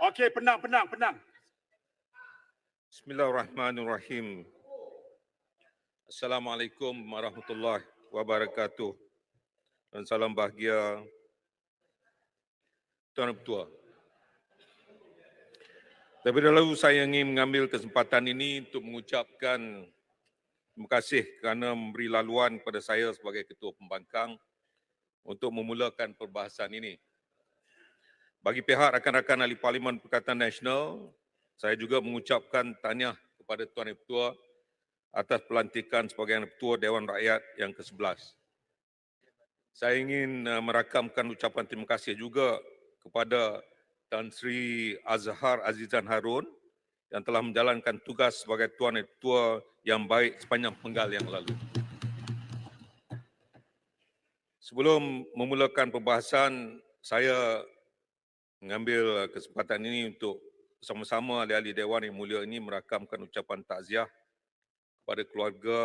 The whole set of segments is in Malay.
Okey, penang. Bismillahirrahmanirrahim. Assalamualaikum warahmatullahi wabarakatuh. Dan salam bahagia Tuan Ketua. Terlebih dahulu saya ingin mengambil kesempatan ini untuk mengucapkan terima kasih kerana memberi laluan kepada saya sebagai Ketua Pembangkang untuk memulakan perbahasan ini. Bagi pihak rakan-rakan Ahli Parlimen Perikatan Nasional, saya juga mengucapkan tahniah kepada Tuan Ketua atas pelantikan sebagai Ketua Dewan Rakyat yang ke-11. Saya ingin merakamkan ucapan terima kasih juga kepada Tan Sri Azhar Azizan Harun yang telah menjalankan tugas sebagai Tuan Ketua yang baik sepanjang penggal yang lalu. Sebelum memulakan perbahasan, saya mengambil kesempatan ini untuk bersama-sama ahli-ahli Dewan yang mulia ini merakamkan ucapan takziah kepada keluarga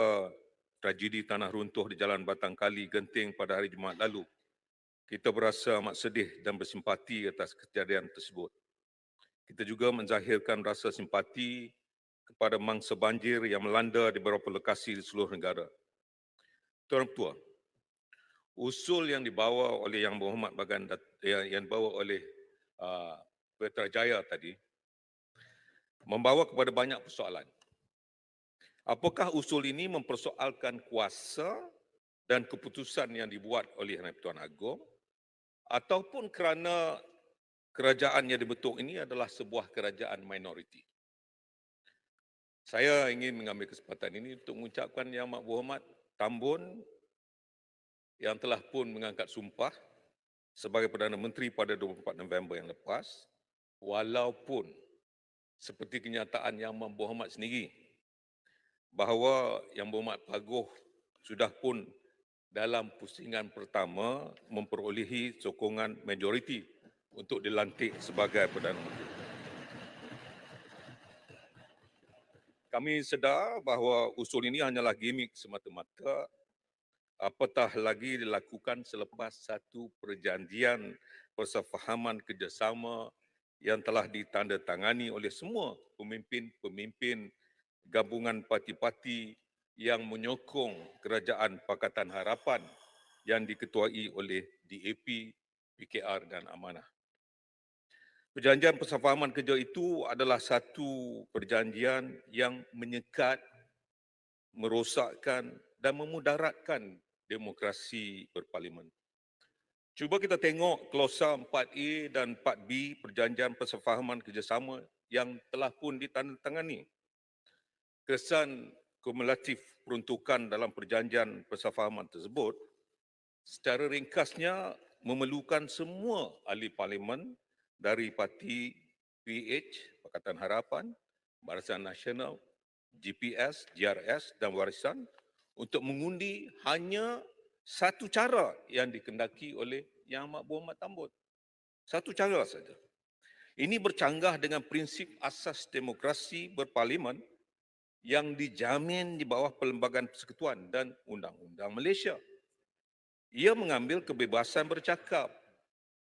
tragedi tanah runtuh di Jalan Batang Kali, Genting pada hari Jumaat lalu. Kita berasa amat sedih dan bersimpati atas kejadian tersebut. Kita juga menzahirkan rasa simpati kepada mangsa banjir yang melanda di beberapa lokasi di seluruh negara. Tuan Ketua, usul yang dibawa oleh Yang Berhormat yang dibawa oleh Putrajaya tadi membawa kepada banyak persoalan. Apakah usul ini mempersoalkan kuasa dan keputusan yang dibuat oleh Tuan Agong ataupun kerana kerajaan yang dibentuk ini adalah sebuah kerajaan minoriti? Saya ingin mengambil kesempatan ini untuk mengucapkan Yang Amat Berhormat Tambun yang telah pun mengangkat sumpah sebagai Perdana Menteri pada 24 November yang lepas, walaupun seperti kenyataan Yang Amat Berhormat sendiri bahawa Yang Berhormat Paguh sudah pun dalam pusingan pertama memperolehi sokongan majoriti untuk dilantik sebagai Perdana Menteri. Kami sedar bahawa usul ini hanyalah gimik semata-mata, apatah lagi dilakukan selepas satu perjanjian persefahaman kerjasama yang telah ditandatangani oleh semua pemimpin-pemimpin gabungan parti-parti yang menyokong Kerajaan Pakatan Harapan yang diketuai oleh DAP, PKR dan Amanah. Perjanjian persefahaman kerja itu adalah satu perjanjian yang menyekat, merosakkan dan memudaratkan demokrasi berparlimen. Cuba kita tengok klausa 4A dan 4B Perjanjian Persefahaman Kerjasama yang telah pun ditandatangani. Kesan kumulatif peruntukan dalam perjanjian persefahaman tersebut secara ringkasnya memerlukan semua ahli parlimen dari parti PH, Pakatan Harapan, Barisan Nasional, GPS, GRS dan Warisan untuk mengundi hanya satu cara yang dikendaki oleh Yang Amat Berhormat Tambun. Satu cara saja. Ini bercanggah dengan prinsip asas demokrasi berparlimen yang dijamin di bawah Perlembagaan Persekutuan dan Undang-Undang Malaysia. Ia mengambil kebebasan bercakap,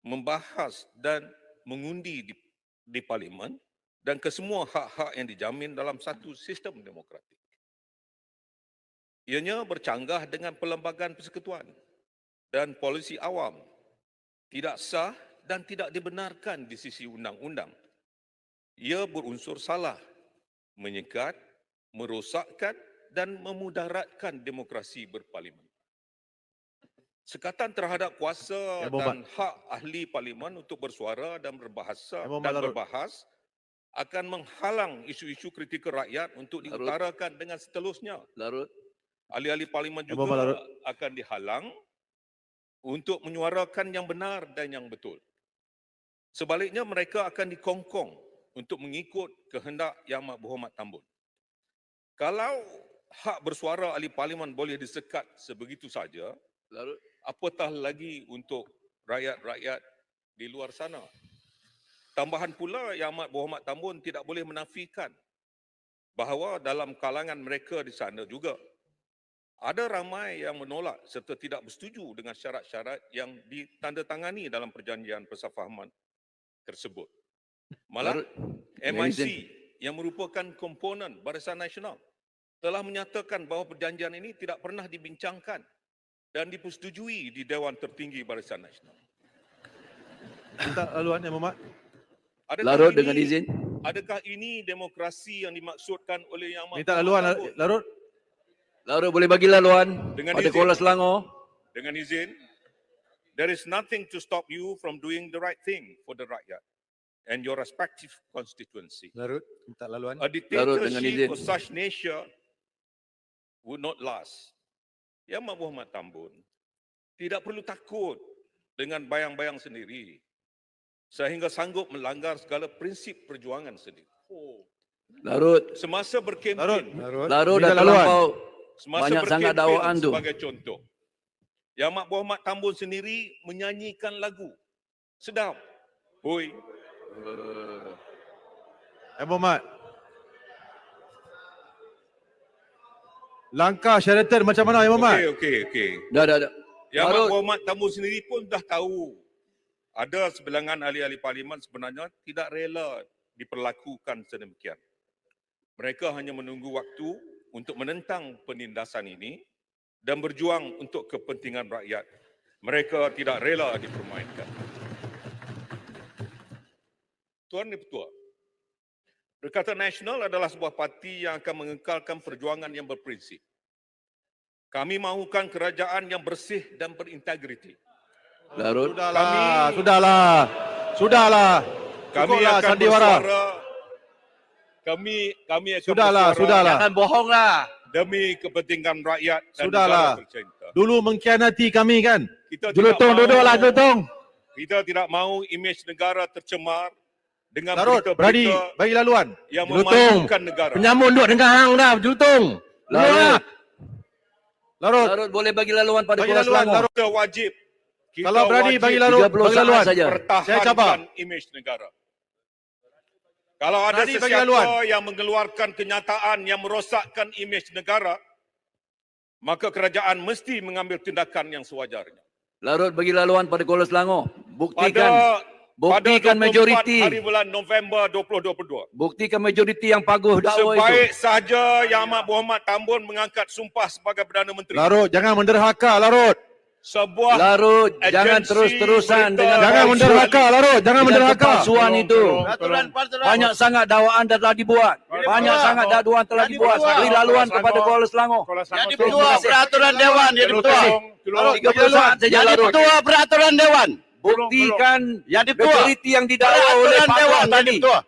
membahas dan mengundi di parlimen dan kesemua hak-hak yang dijamin dalam satu sistem demokratik. Ianya bercanggah dengan Perlembagaan Persekutuan dan polisi awam, tidak sah dan tidak dibenarkan di sisi undang-undang. Ia berunsur salah, menyekat, merosakkan dan memudaratkan demokrasi berparlimen. Sekatan terhadap kuasa dan hak ahli parlimen untuk bersuara dan berbahas akan menghalang isu-isu kritikal rakyat untuk diutarakan dengan seterusnya. Ahli-ahli parlimen juga akan dihalang untuk menyuarakan yang benar dan yang betul. Sebaliknya, mereka akan dikongkong untuk mengikut kehendak Yang Amat Berhormat Tambun. Kalau hak bersuara ahli parlimen boleh disekat sebegitu saja, apatah lagi untuk rakyat-rakyat di luar sana. Tambahan pula, Yang Amat Berhormat Tambun tidak boleh menafikan bahawa dalam kalangan mereka di sana juga ada ramai yang menolak serta tidak bersetuju dengan syarat-syarat yang ditandatangani dalam perjanjian persefahaman tersebut. Malah dengan MIC izin. yang merupakan komponen Barisan Nasional telah menyatakan bahawa perjanjian ini tidak pernah dibincangkan dan dipersetujui di Dewan Tertinggi Barisan Nasional. Minta laluan Yang Berhormat. Larut dengan izin. Adakah ini demokrasi yang dimaksudkan oleh Yang Minta Berhormat laluan Tambun? Larut. Larut boleh bagi laluan Dengan pada izin. Kuala Selangor. Dengan izin, there is nothing to stop you from doing the right thing for the rakyat and your respective constituency. Larut, minta laluan. A Larut dengan izin. dictatorship of such nature would not last. Yang Berhormat Tambun tidak perlu takut dengan bayang-bayang sendiri sehingga sanggup melanggar segala prinsip perjuangan sendiri. Larut. Semasa Larut. berkempen, Larut Minta dah laluan. terlampau semasa banyak sangat berkempen dakwaan tu. sebagai contoh, Yang Berhormat Tambun sendiri menyanyikan lagu. Sedap. Hoi. Yang Berhormat. Langkah Sheraton macam mana Yang Berhormat? Okey. Dah. Yang Larut. Berhormat Tambun sendiri pun dah tahu ada sebilangan ahli-ahli parlimen sebenarnya tidak rela diperlakukan sedemikian. Mereka hanya menunggu waktu untuk menentang penindasan ini dan berjuang untuk kepentingan rakyat. Mereka tidak rela dipermainkan. Tuan Ketua, Perikatan Nasional adalah sebuah parti yang akan mengekalkan perjuangan yang berprinsip. Kami mahukan kerajaan yang bersih dan berintegriti. Larut. Sudahlah. Kami Cukuplah akan sandiwara. bersuara. Kami akan Sudahlah. Jangan bohonglah. demi kepentingan rakyat dan Sudahlah. negara tercinta. Dulu mengkhianati kami kan? Kita Julutong, duduklah Julutong. Kita tidak mahu imej negara tercemar dengan Larut, berani berita-berita bagi laluan. yang Julutong. memajukan negara. Penyamun duduk dengan hang dah, Julutong. Larut. Larut. Larut boleh bagi laluan pada Bagi Kuala laluan, Selangor. Larut. Kita wajib. Kita Kalau berani wajib bagi Larut, 30 bagi saat laluan. saja. Saya cabar. pertahankan imej negara. Kalau ada Berani bagi sesiapa laluan. yang mengeluarkan kenyataan yang merosakkan imej negara, maka kerajaan mesti mengambil tindakan yang sewajarnya. Larut bagi laluan pada Kuala Selangor. Pada Buktikan 24 majoriti. hari bulan November 2022. Buktikan majoriti yang paguh dakwa itu. Sebaik sahaja Yang Berhormat Tambun mengangkat sumpah sebagai Perdana Menteri. Larut, jangan menderhaka Larut. Sebuah Larut, jangan agensi terus-terusan berita dengan Jangan palsu. menderhaka Larut, jangan dengan menderhaka. kepalsuan itu. Peraturan. Banyak sangat dakwaan dah telah dibuat. Banyak sangat dakwaan telah Jadi dibuat. berdoa. Beri laluan kepada Kuala Selangor. Jadi ketua peraturan Dewan, jadi ketua. Larut, 30 saat saja Jadi Larut. ketua peraturan Dewan. Buktikan Jadi ketua. majoriti yang didakwa oleh Peraturan Pak Dewan, Dewan jadi tadi. ketua.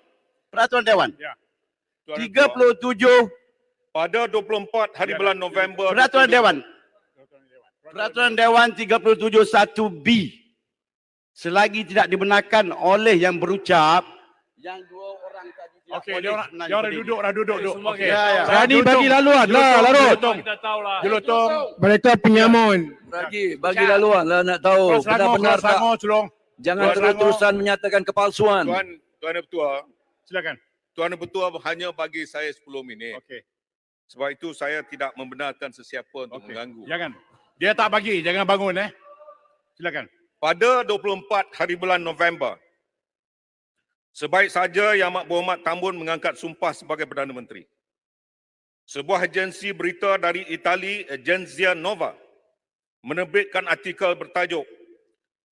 Peraturan Dewan. Tuan Ketua, 37 pada 24 hari bulan November Peraturan 2022. Dewan. Peraturan Dewan 37(1)B. Selagi tidak dibenarkan oleh yang berucap yang dua orang tadi tidak Okey, boleh dia orang sebenarnya duduk. Okey. Ya, ya. Berani bagi laluan lah Larut. Julutong. Mereka penyamun. Bagi laluan lah nak tahu benar-benar tak. Tolong. Jangan Kuala terus-terusan menyatakan kepalsuan. Tuan Ketua, Silakan. Tuan Ketua hanya bagi saya 10 minit. Okey. Sebab itu saya tidak membenarkan sesiapa untuk Okey. mengganggu. Jangan. Dia tak bagi, jangan bangun Silakan. Pada 24 hari bulan November, sebaik saja Yang Berhormat Tambun mengangkat sumpah sebagai Perdana Menteri. Sebuah agensi berita dari Itali, Agenzia Nova, menerbitkan artikel bertajuk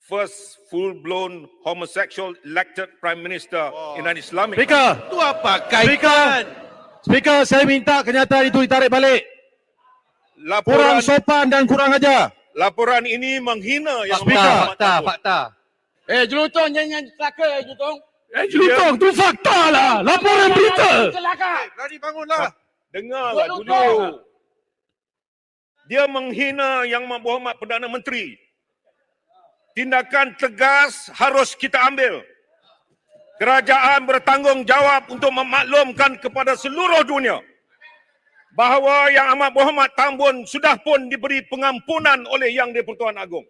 First Full-Blown Homosexual Elected Prime Minister in an Islamic Speaker, Itu apa kaitan? Speaker, saya minta kenyataan itu ditarik balik. Kurang Laporan, sopan dan kurang ajar. laporan ini menghina Yang Speaker, Berhormat Tambun. Fakta. Julutong jangan celaka Julutong. Julutong, tu fakta lah. Laporan berita. Celaka. Berani bangunlah. Dengarlah dulu. Dia menghina Yang Berhormat Perdana Menteri. Tindakan tegas harus kita ambil. Kerajaan bertanggungjawab untuk memaklumkan kepada seluruh dunia bahawa Yang Amat Berhormat Tambun sudah pun diberi pengampunan oleh Yang di-Pertuan Agong.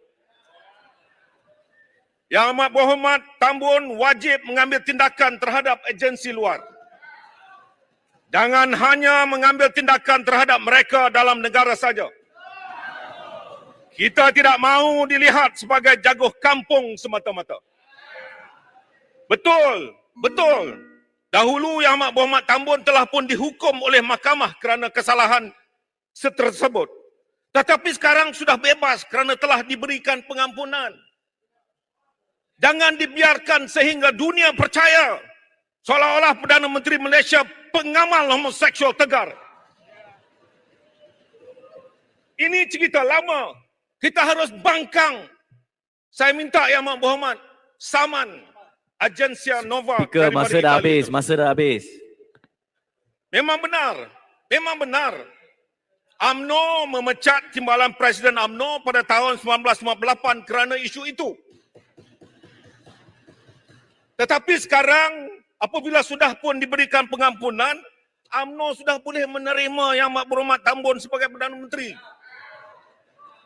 Yang Amat Berhormat Tambun wajib mengambil tindakan terhadap agensi luar. Jangan hanya mengambil tindakan terhadap mereka dalam negara saja. Kita tidak mahu dilihat sebagai jaguh kampung semata-mata. Betul, Betul. Dahulu Yang Amat Berhormat Tambun telah pun dihukum oleh mahkamah kerana kesalahan tersebut. Tetapi sekarang sudah bebas kerana telah diberikan pengampunan. Jangan dibiarkan sehingga dunia percaya seolah-olah Perdana Menteri Malaysia pengamal homoseksual tegar. Ini cerita lama. Kita harus bangkang. Saya minta Yang Amat Berhormat saman Agensia Nova. Speaker, masa dah habis, Itali. masa dah habis. Memang benar. Memang benar. UMNO memecat timbalan Presiden UMNO pada tahun 1998 kerana isu itu. Tetapi sekarang apabila sudah pun diberikan pengampunan, UMNO sudah boleh menerima Yang Amat Berhormat Tambun sebagai Perdana Menteri.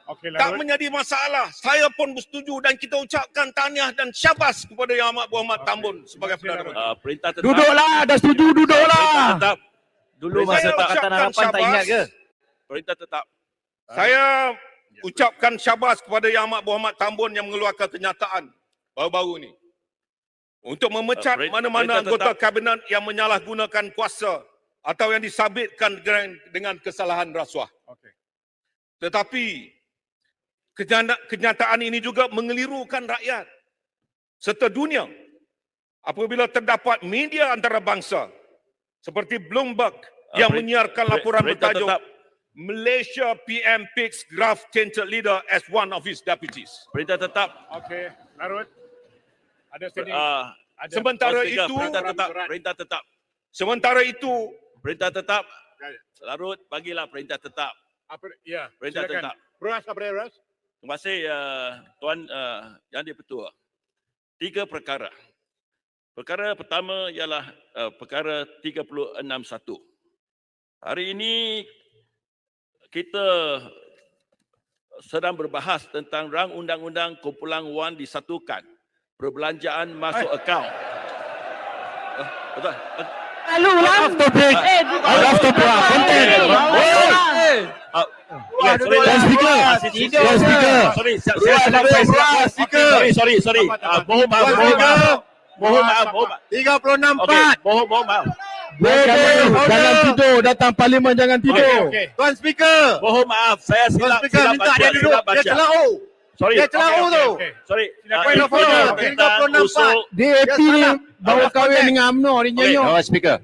Okey, Tak Larut. menjadi masalah. Saya pun bersetuju dan kita ucapkan tahniah dan syabas kepada Yang Amat Berhormat Tambun sebagai Perdana Menteri. Perintah tetap. Duduklah, dah setuju Perintah duduklah. tetap. Dulu Saya masa Pakatan ucapkan Harapan tak syabas. ingat ke? Perintah tetap. Saya ucapkan syabas kepada Yang Amat Berhormat Tambun yang mengeluarkan kenyataan baru-baru ini untuk memecat mana-mana perintah anggota kabinet yang menyalahgunakan kuasa atau yang disabitkan dengan kesalahan rasuah. Okey. Tetapi kenyataan ini juga mengelirukan rakyat serta dunia apabila terdapat media antarabangsa seperti Bloomberg yang menyiarkan laporan perintah bertajuk tetap. Malaysia PM picks Graf tainted leader as one of his deputies. Perintah tetap. Okey, Larut. Ada sini. Ah, Ada Sementara Tuan Speaker, itu, perintah tetap. surat. Perintah tetap. sementara itu, Perintah tetap. Larut, bagilah perintah tetap. apa? Ya. Perintah Silakan. tetap. Beras apa dia, Beras? Terima kasih Tuan Yang di-Pertua. 3 perkara. Perkara pertama ialah perkara 361. Hari ini kita sedang berbahas tentang rang undang-undang kumpulan wang disatukan. Perbelanjaan masuk akaun. Betul. Lalu lah. Off topic. Off topic. Konten. Tuan Speaker. Tuan Speaker. Sorry, saya sedang sorry. Mohon maaf. 36 Okey, mohon maaf. Jangan tidur. Datang parlimen jangan tidur. Okey. Tuan Speaker. Mohon maaf, saya Tuan silap Speaker minta dia duduk. silap Dia baca. celau. Sorry. Dia celau tu. Okey. Sorry. Point of order. 36 DAP ni bawa kahwin dengan UMNO. Dia nyanyuk. Speaker.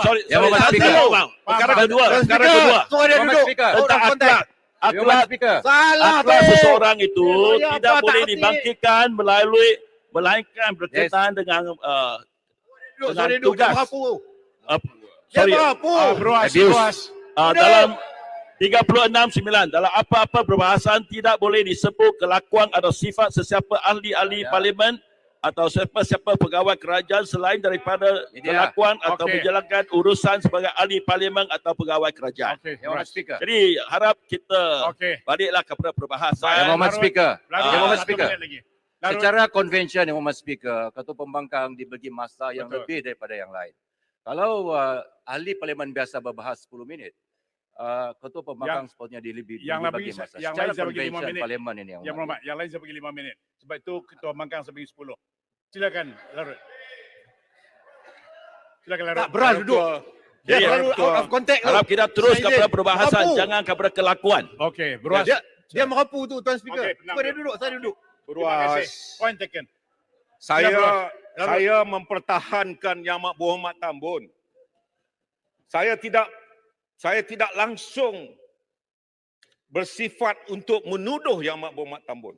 Sorry. Ya, Mohon Speaker. Perkara kedua. Tuan Perkara Speaker. kedua. Suruh dia duduk. Tentang akhlak. Akhlak Speaker. Salah tu. seseorang itu Ya, tidak apa, boleh tak dibangkitkan melainkan berkaitan dengan Duduk, dengan suruh dia duduk. tugas. Dia berapu. Dia sorry. berapu. Beras, Abuse. beras. Dalam 36.9 dalam apa-apa perbahasan tidak boleh disebut kelakuan atau sifat sesiapa ahli-ahli parlimen atau siapa-siapa pegawai kerajaan selain daripada kelakuan atau Okey. menjalankan urusan sebagai ahli parlimen atau pegawai kerajaan. Okey, Ya, Mohon beras. Speaker. Jadi harap kita Okey. baliklah kepada Ya, perbahasan. Mohon Larut. Speaker. Larut, Ya, Mohon satu Speaker. minit lagi. Larut. Secara konvensyen yang Mohon Speaker, Ketua Pembangkang dibagi masa yang Betul. lebih daripada yang lain. Kalau ahli parlimen biasa berbahas 10 minit, Ketua Pembangkang sepatutnya dibagi yang lebih- masa. yang Secara lain saya bagi 5 konvensyen minit. parlimen ini Yang berhormat, yang lain saya bagi 5 minit. Sebab itu Ketua Pembangkang saya bagi 10. Silakan, Larut. Silakan, Larut. Tak, beras duduk. Dia Jadi, selalu out of contact tu. Harap kita terus Saya kepada izin. perbahasan, Merapu. jangan kepada kelakuan. Okey, beras. Dia merapu tu, Tuan Speaker. Okey, tenang. Suruh dia duduk, saya duduk. Terima kasih. beruas. Point taken. Saya mempertahankan Yang Amat Berhormat Tambun. Saya tidak langsung bersifat untuk menuduh Yang Amat Berhormat Tambun.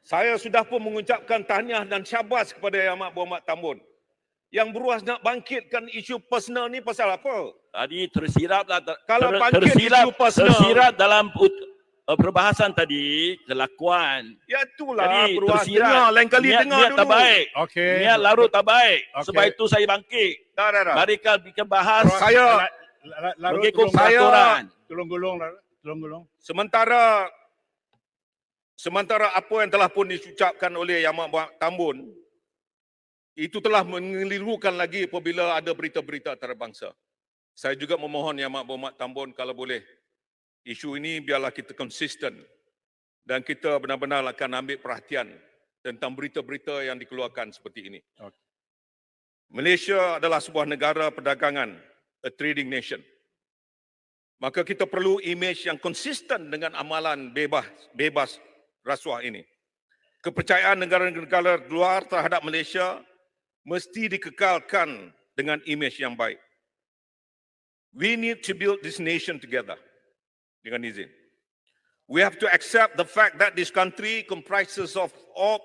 Saya sudah pun mengucapkan tahniah dan syabas kepada Yang Amat Berhormat Tambun. Yang beruas nak bangkitkan isu personal ni pasal apa? Tadi tersilaplah Kalau bangkit isu personal- tersilap dalam perbahasan tadi kelakuan. Ya itulah Jadi beruas. tersirat. Dengar, lain kali niat, dengar niat dulu. tak baik. Okey. Niat larut tak baik. Okey. Sebab itu saya bangkit. Dah. Mari kita bahas Saya Larut, mengikut tolong- peraturan. Tolong gulung, Larut. Tolong gulung. Sementara apa yang telah pun diucapkan oleh Yang Amat Berhormat Tambun, itu telah mengelirukan lagi apabila ada berita-berita antarabangsa. Saya juga memohon Yang Amat Berhormat Tambun kalau boleh, isu ini biarlah kita konsisten dan kita benar-benar akan ambil perhatian tentang berita-berita yang dikeluarkan seperti ini. Malaysia adalah sebuah negara perdagangan, a trading nation. Maka kita perlu imej yang konsisten dengan amalan bebas rasuah ini. Kepercayaan negara-negara luar terhadap Malaysia mesti dikekalkan dengan imej yang baik. We need to build this nation together. Dengan izin. We have to accept the fact that this country comprises of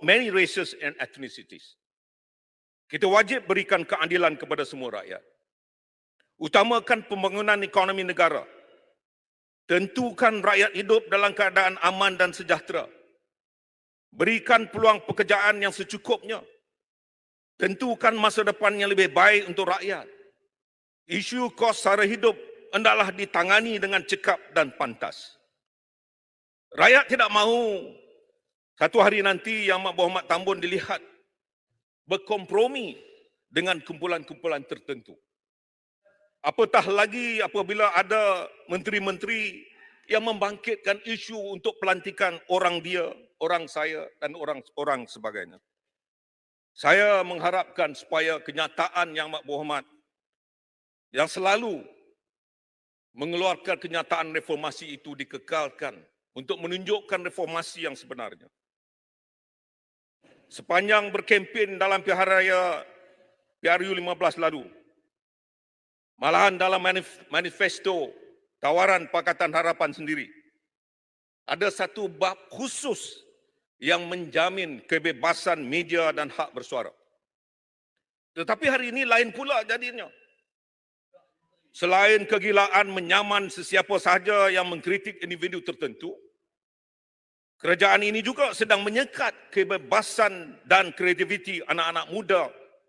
many races and ethnicities. Kita wajib berikan keadilan kepada semua rakyat. Utamakan pembangunan ekonomi negara. Tentukan rakyat hidup dalam keadaan aman dan sejahtera. Berikan peluang pekerjaan yang secukupnya. Tentukan masa depan yang lebih baik untuk rakyat. Isu kos sara hidup hendaklah ditangani dengan cekap dan pantas. Rakyat tidak mahu satu hari nanti Yang Berhormat Tambun dilihat berkompromi dengan kumpulan-kumpulan tertentu. Apatah lagi apabila ada menteri-menteri yang membangkitkan isu untuk pelantikan orang dia, orang saya dan orang sebagainya. Saya mengharapkan supaya kenyataan Yang Berhormat yang selalu mengeluarkan kenyataan reformasi itu dikekalkan untuk menunjukkan reformasi yang sebenarnya. Sepanjang berkempen dalam pilihan raya PRU 15 lalu, malahan dalam manifesto tawaran Pakatan Harapan sendiri, ada satu bab khusus yang menjamin kebebasan media dan hak bersuara. Tetapi hari ini lain pula jadinya. Selain kegilaan menyaman sesiapa sahaja yang mengkritik individu tertentu, kerajaan ini juga sedang menyekat kebebasan dan kreativiti anak-anak muda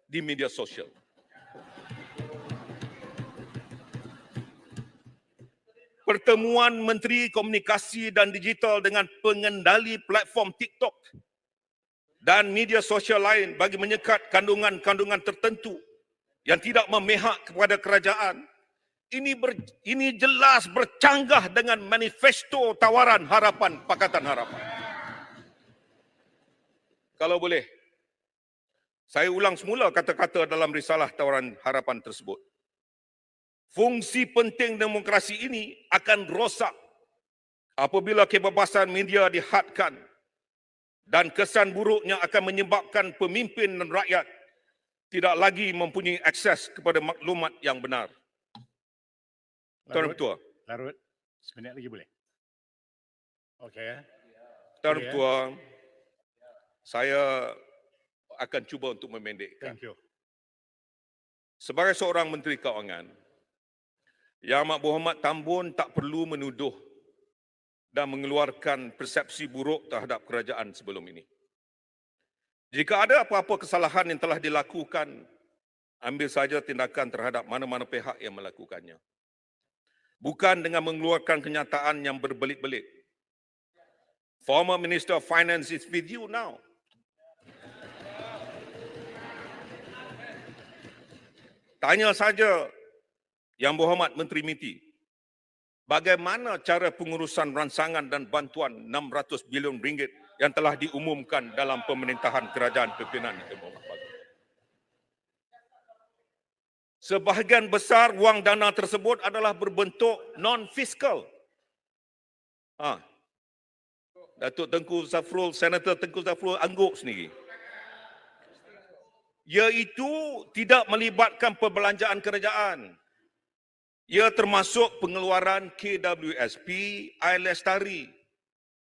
di media sosial. Pertemuan Menteri Komunikasi dan Digital dengan pengendali platform TikTok dan media sosial lain bagi menyekat kandungan-kandungan tertentu yang tidak memihak kepada kerajaan, ini jelas bercanggah dengan manifesto tawaran harapan Pakatan Harapan. Kalau boleh, saya ulang semula kata-kata dalam risalah tawaran harapan tersebut. Fungsi penting demokrasi ini akan rosak apabila kebebasan media dihadkan dan kesan buruknya akan menyebabkan pemimpin dan rakyat tidak lagi mempunyai akses kepada maklumat yang benar. Tuan Ketua. Larut, seminit lagi boleh? Okey ya. Tuan Ketua, saya akan cuba untuk memendekkan. Thank you. Sebagai seorang Menteri Keuangan, Yang Berhormat Tambun tak perlu menuduh dan mengeluarkan persepsi buruk terhadap kerajaan sebelum ini. Jika ada apa-apa kesalahan yang telah dilakukan, ambil saja tindakan terhadap mana-mana pihak yang melakukannya. Bukan dengan mengeluarkan kenyataan yang berbelit-belit. Former Minister of Finance is with you now. Tanya saja Yang Berhormat Menteri MITI, bagaimana cara pengurusan rancangan dan bantuan 600 bilion ringgit yang telah diumumkan dalam pemerintahan kerajaan pimpinan Yang Berhormat Bagi. Sebahagian besar wang dana tersebut adalah berbentuk non-fiskal. Datuk Tengku Zafrul, Senator Tengku Zafrul angguk sendiri. Iaitu tidak melibatkan perbelanjaan kerajaan. Ia termasuk pengeluaran KWSP, iLestari,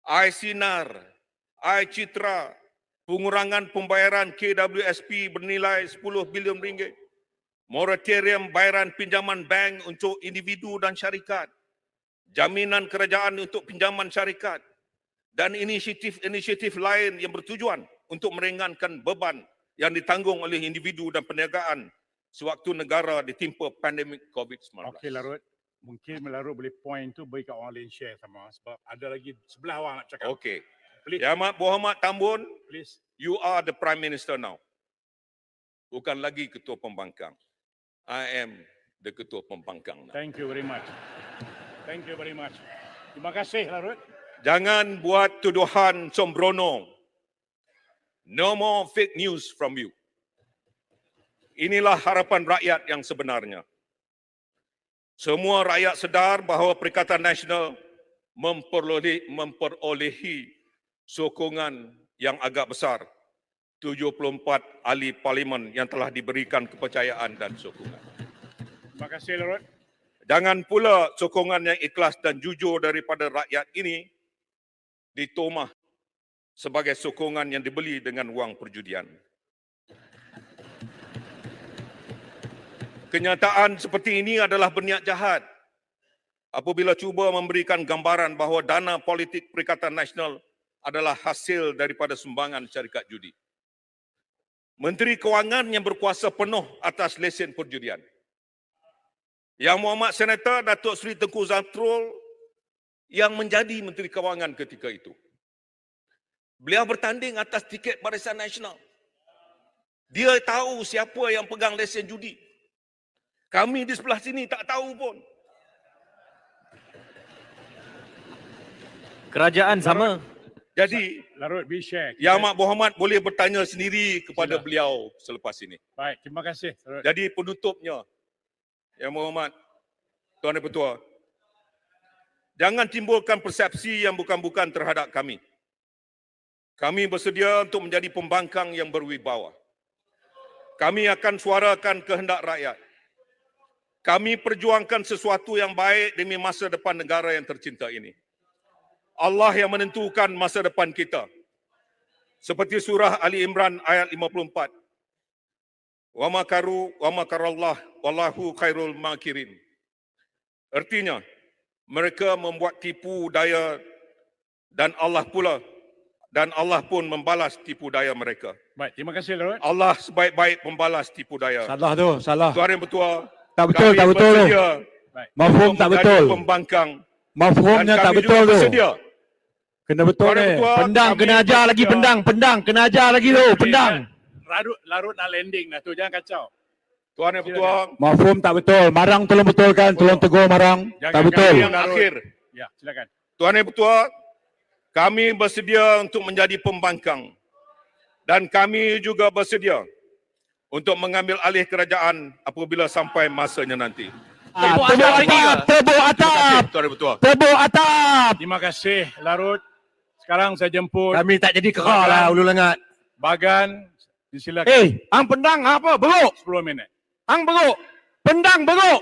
iSinar, iCitra, pengurangan pembayaran KWSP bernilai 10 bilion ringgit, moratorium bayaran pinjaman bank untuk individu dan syarikat, jaminan kerajaan untuk pinjaman syarikat, dan inisiatif lain yang bertujuan untuk meringankan beban yang ditanggung oleh individu dan perniagaan sewaktu negara ditimpa pandemik COVID-19. Okey Larut, mungkin Larut boleh point tu bagi kat orang lain share sama sebab ada lagi sebelah orang nak cakap. Okey. Please. Yang Berhormat Tambun, Please. you are the Prime Minister now. Bukan lagi Ketua Pembangkang. I am the Ketua Pembangkang now. Thank you very much. Thank you very much. Terima kasih Larut. Jangan buat tuduhan sembrono. No more fake news from you. Inilah harapan rakyat yang sebenarnya. Semua rakyat sedar bahawa Perikatan Nasional memperolehi sokongan yang agak besar, 74 ahli parlimen yang telah diberikan kepercayaan dan sokongan. Terima kasih Larut. Jangan pula sokongan yang ikhlas dan jujur daripada rakyat ini ditomah sebagai sokongan yang dibeli dengan wang perjudian. Kenyataan seperti ini adalah berniat jahat apabila cuba memberikan gambaran bahawa dana politik Perikatan Nasional adalah hasil daripada sumbangan syarikat judi. Menteri Kewangan yang berkuasa penuh atas lesen perjudian. Yang Muhammad Senator Datuk Seri Tengku Zafrul yang menjadi Menteri Kewangan ketika itu. Beliau bertanding atas tiket Barisan Nasional. Dia tahu siapa yang pegang lesen judi. Kami di sebelah sini tak tahu pun. Kerajaan sama. Jadi, Larut, be share. Yang Mak Muhammad boleh bertanya sendiri kepada beliau selepas ini. Baik, terima kasih. Larut. Jadi penutupnya, Yang Muhammad, Tuan Yang Pertua, jangan timbulkan persepsi yang bukan-bukan terhadap kami. Kami bersedia untuk menjadi pembangkang yang berwibawa. Kami akan suarakan kehendak rakyat. Kami perjuangkan sesuatu yang baik demi masa depan negara yang tercinta ini. Allah yang menentukan masa depan kita. Seperti surah Ali Imran ayat 54. Wa makarallah wallahu khairul makirin. Artinya, mereka membuat tipu daya dan Allah pun membalas tipu daya mereka. Baik, terima kasih Larut. Allah sebaik-baik pembalas tipu daya. Salah tu, salah. Tuan Yang Pertua, Tak betul, kami tak betul tu. bersedia Mafhum untuk tak menjadi betul. pembangkang Mafhumnya dan tak kami betul juga tu. bersedia. Kena betul Tuan Yang ni. Pertua, Pendang kami kena ajar lagi, bersedia. pendang kena ajar lagi tu, pendang. Larut nak landing dah tu, jangan kacau. Tuan Yang Pertua, Mafhum tak betul. Marang tolong betulkan, tolong tegur Marang. Jangan Tak betul. kami yang akhir. Ya, silakan. Tuan Yang Pertua, kami bersedia untuk menjadi pembangkang dan kami juga bersedia untuk mengambil alih kerajaan apabila sampai masanya nanti. Tepuk atap, tepuk atap, Tuan Yang Pertua. tepuk atap. Terima kasih Larut. Sekarang saya jemput Kami tak jadi kekal lah, Ulu Lengat. Bagan. Disilakan. Hang pendang apa? Beruk. 10 minit. Hang beruk. Pendang beruk.